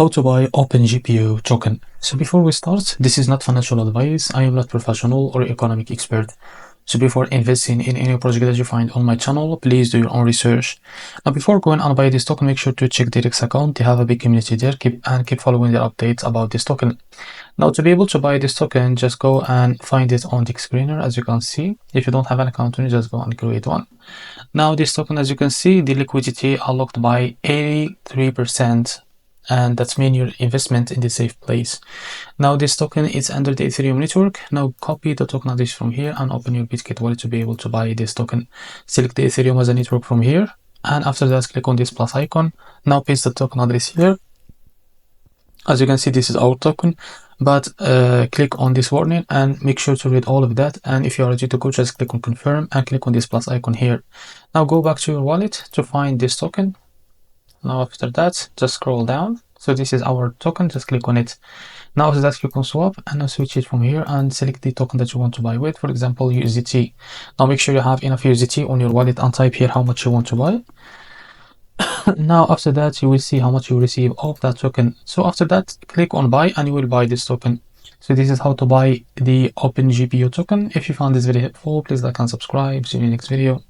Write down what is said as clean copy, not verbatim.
How to buy oGPU token. So before we start, this is not financial advice. I am not professional or economic expert. So before investing in any project that you find on my channel, please do your own research. Now before going and buy this token, make sure to check Derek's account. They have a big community there. Keep following their updates about this token. Now to be able to buy this token, just go and find it on the screener. As you can see, if you don't have an account on it, just go and create one. Now this token, as you can see, the liquidity unlocked by 83%. And that's mean your investment in the safe place. Now this token is under the Ethereum network. Now copy the token address from here and open your Bitkit wallet to be able to buy this token. Select the Ethereum as a network from here, and after that click on this plus icon. Now paste the token address here. As you can see, this is our token, but click on this warning and make sure to read all of that. And if you are ready to go, just click on confirm and click on this plus icon here. Now go back to your wallet to find this token. Now after that, just scroll down. So this is our token, just click on it. Now after that, click on swap and now switch it from here and select the token that you want to buy with, for example, USDT. Now make sure you have enough USDT on your wallet and type here how much you want to buy. Now after that, you will see how much you receive of that token. So after that, click on buy and you will buy this token. So this is how to buy the oGPU token. If you found this video helpful, please like and subscribe. See you in the next video.